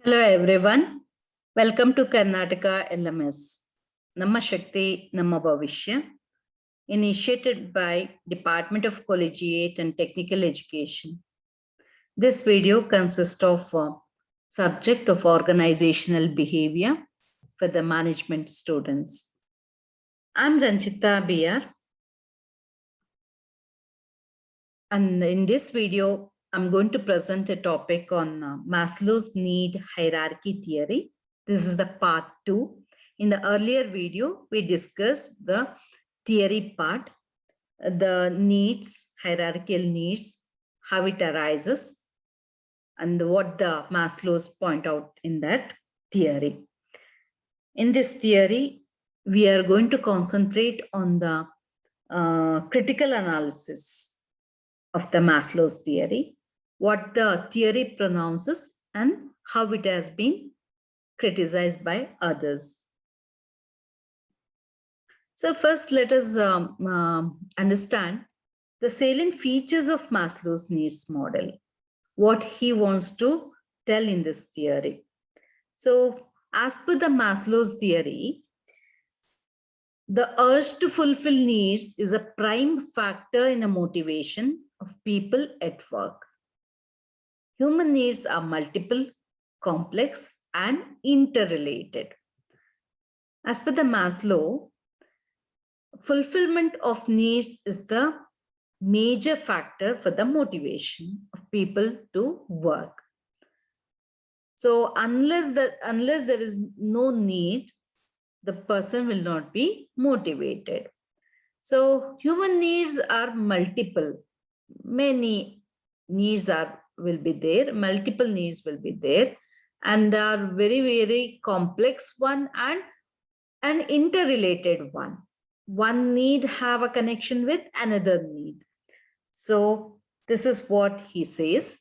Hello everyone. Welcome to Karnataka LMS. Namma Shakti, Namma Bhavishya, initiated by Department of Collegiate and Technical Education. This video consists of a subject of organizational behavior for the management students. I'm Ranjita BR. And in this video, I'm going to present a topic on Maslow's need hierarchy theory. This is the part 2. In the earlier video, we discussed the theory part, the needs, hierarchical needs, how it arises, and what the Maslow's point out in that theory. In this theory, we are going to concentrate on the critical analysis of the Maslow's theory, what the theory pronounces, and how it has been criticized by others. So first, let us understand the salient features of Maslow's needs model, what he wants to tell in this theory. So as per the Maslow's theory, the urge to fulfill needs is a prime factor in a motivation of people at work. Human needs are multiple, complex, and interrelated. As per the Maslow, fulfillment of needs is the major factor for the motivation of people to work. So unless there is no need, the person will not be motivated. So human needs are multiple. Many needs will be there, multiple needs will be there, and they are very, very complex one and an interrelated one. One need have a connection with another need. So this is what he says.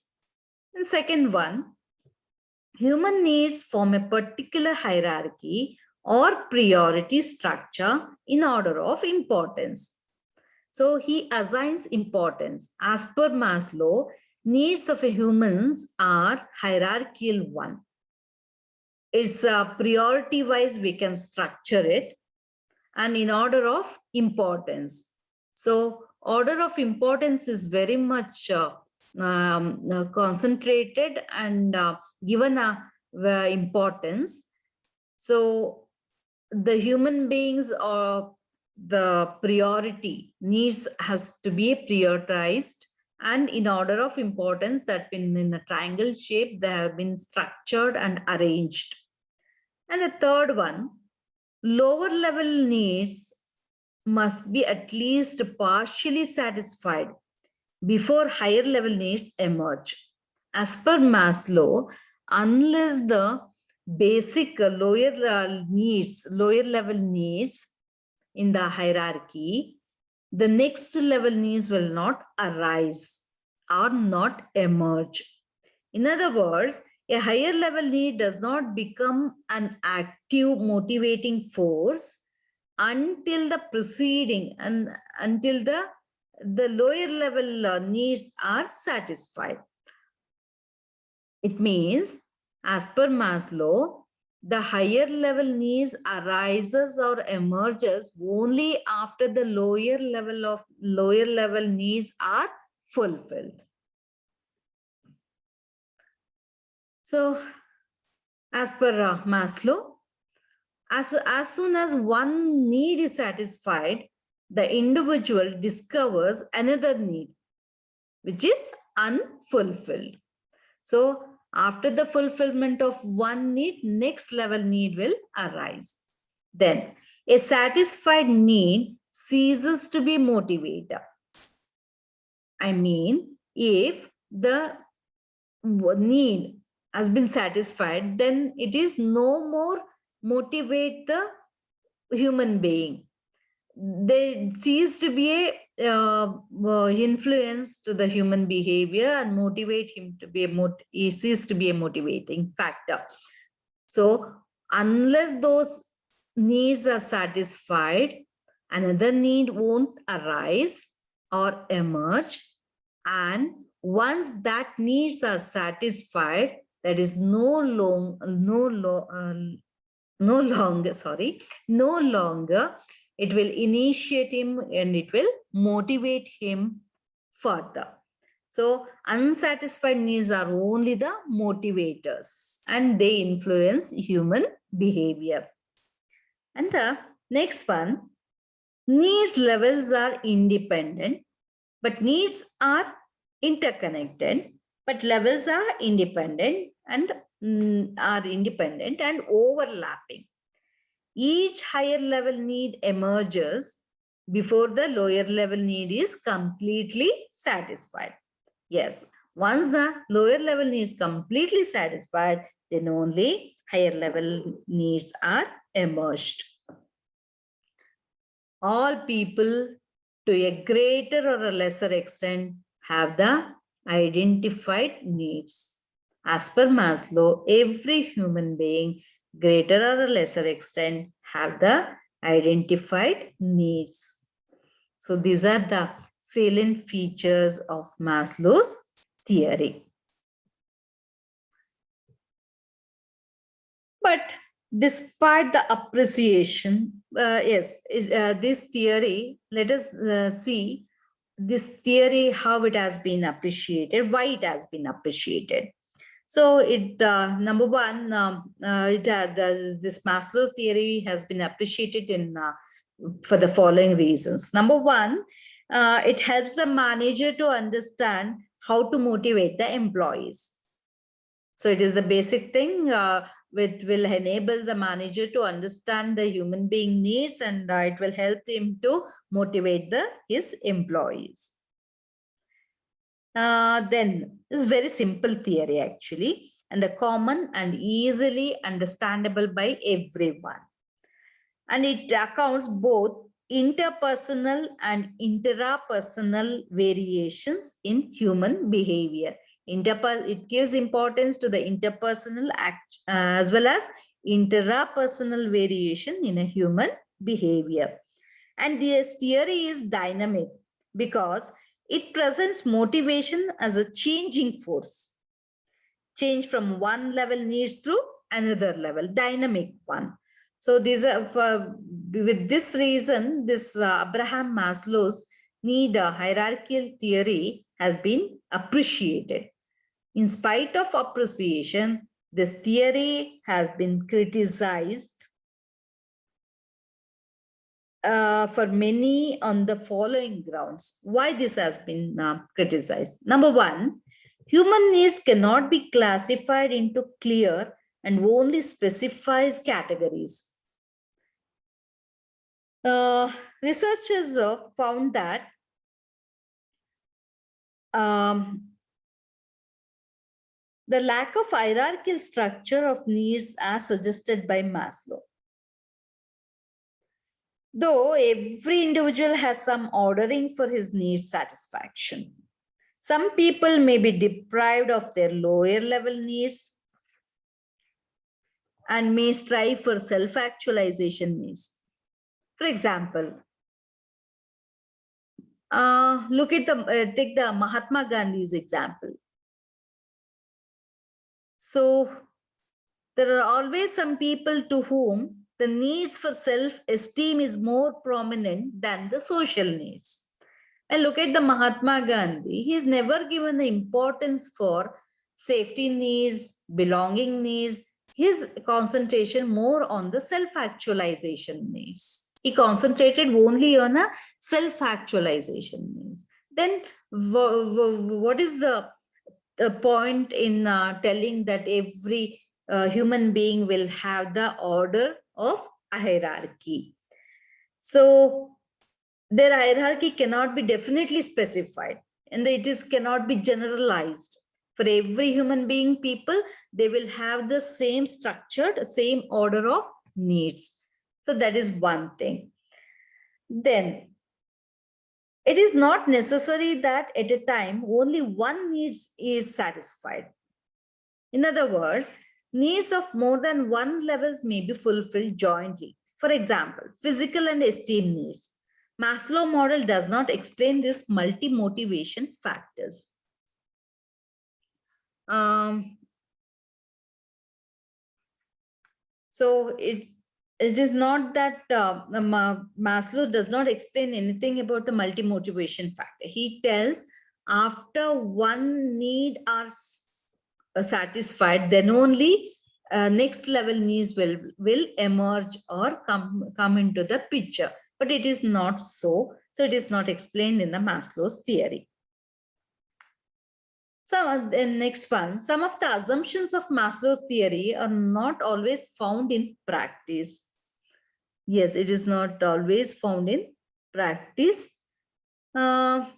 And second one, human needs form a particular hierarchy or priority structure in order of importance. So he assigns importance. As per Maslow, needs of humans are hierarchical one. It's priority wise, we can structure it, and in order of importance. So order of importance is very much concentrated and given importance. So the human beings or the priority needs has to be prioritized, and in order of importance that been in a triangle shape, they have been structured and arranged. And the third one, lower level needs must be at least partially satisfied before higher level needs emerge. As per Maslow, unless the basic lower level needs in the hierarchy, the next level needs will not arise or not emerge. In other words, a higher level need does not become an active motivating force until the preceding and until the lower level needs are satisfied. It means, as per Maslow, the higher level needs arises or emerges only after the lower level needs are fulfilled. So, as per Maslow, as soon as one need is satisfied, the individual discovers another need, which is unfulfilled. So after the fulfillment of one need, next level need will arise. Then a satisfied need ceases to be motivator. I mean, if the need has been satisfied, then it is no more motivate the human being. They cease to be a influence to the human behavior and motivate him to be he cease to be a motivating factor. So unless those needs are satisfied, another need won't arise or emerge. And once that needs are satisfied, That is no longer it will initiate him and it will motivate him further. So unsatisfied needs are only the motivators and they influence human behavior. And the next one, needs levels are independent, but needs are interconnected, but levels are independent and overlapping. Each higher level need emerges before the lower level need is completely satisfied. Yes, once the lower level needs completely satisfied, then only higher level needs are emerged. All people, to a greater or a lesser extent, have the identified needs. As per Maslow, every human being, greater or a lesser extent, have the identified needs. So these are the salient features of Maslow's theory. But despite the appreciation, this theory, let us see this theory, how it has been appreciated, why it has been appreciated. So number one, this Maslow's theory has been appreciated for the following reasons. Number one, it helps the manager to understand how to motivate the employees. So it is the basic thing which will enable the manager to understand the human being needs, and it will help him to motivate his employees. Then this is very simple theory actually, and a common and easily understandable by everyone. And it accounts both interpersonal and intrapersonal variations in human behavior. It gives importance to the interpersonal as well as intrapersonal variation in a human behavior. And this theory is dynamic because it presents motivation as a changing force. Change from one level needs to another level, dynamic one. So with this reason, this Abraham Maslow's need hierarchical theory has been appreciated. In spite of appreciation, this theory has been criticized for many on the following grounds. Why this has been criticized? Number one, human needs cannot be classified into clear and only specifies categories. Researchers found that the lack of hierarchical structure of needs as suggested by Maslow. Though every individual has some ordering for his needs satisfaction. Some people may be deprived of their lower level needs and may strive for self-actualization needs. For example, take the Mahatma Gandhi's example. So there are always some people to whom the needs for self-esteem is more prominent than the social needs. And look at the Mahatma Gandhi. He's never given the importance for safety needs, belonging needs. His concentration more on the self-actualization needs. He concentrated only on a self-actualization needs. Then what is the point in telling that every human being will have the order of a hierarchy? So their hierarchy cannot be definitely specified and cannot be generalized. For every human being, people, they will have the same structured, same order of needs. So that is one thing. Then it is not necessary that at a time only one needs is satisfied. In other words, needs of more than one levels may be fulfilled jointly. For example, physical and esteem needs. Maslow model does not explain these multi-motivation factors. So it is not that Maslow does not explain anything about the multi-motivation factor. He tells after one need are satisfied, then only next level needs will emerge or come into the picture. But it is not so. So it is not explained in the Maslow's theory. So the next one, some of the assumptions of Maslow's theory are not always found in practice. Yes, it is not always found in practice. And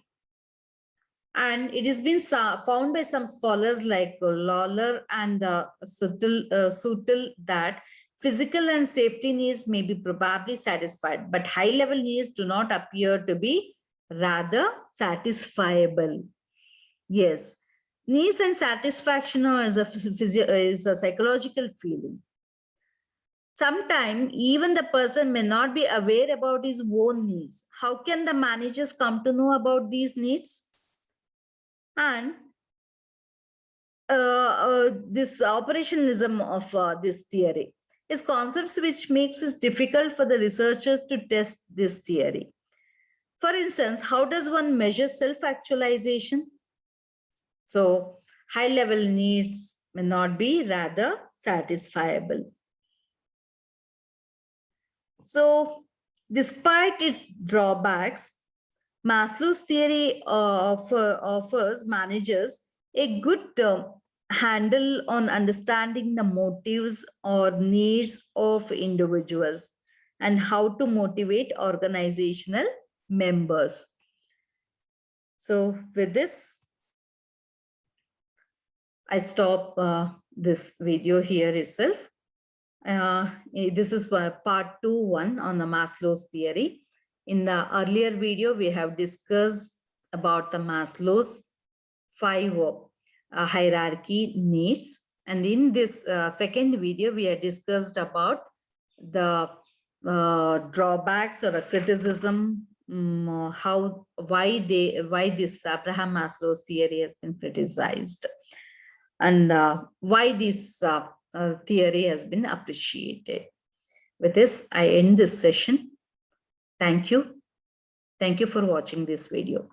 it has been found by some scholars like Lawler and Soutel that physical and safety needs may be probably satisfied, but high-level needs do not appear to be rather satisfiable. Yes, needs and satisfaction is a psychological feeling. Sometimes even the person may not be aware about his own needs. How can the managers come to know about these needs? And this operationalism of this theory is concepts which makes it difficult for the researchers to test this theory. For instance, how does one measure self-actualization? So high-level needs may not be rather satisfiable. So despite its drawbacks, Maslow's theory offers managers a good handle on understanding the motives or needs of individuals and how to motivate organizational members. So with this, I stop this video here itself. This is part 2.1 on the Maslow's theory. In the earlier video, we have discussed about the Maslow's 5 hierarchy needs. And in this second video, we have discussed about the drawbacks or a criticism, why this Abraham Maslow's theory has been criticized, and why this theory has been appreciated. With this, I end this session. Thank you. Thank you for watching this video.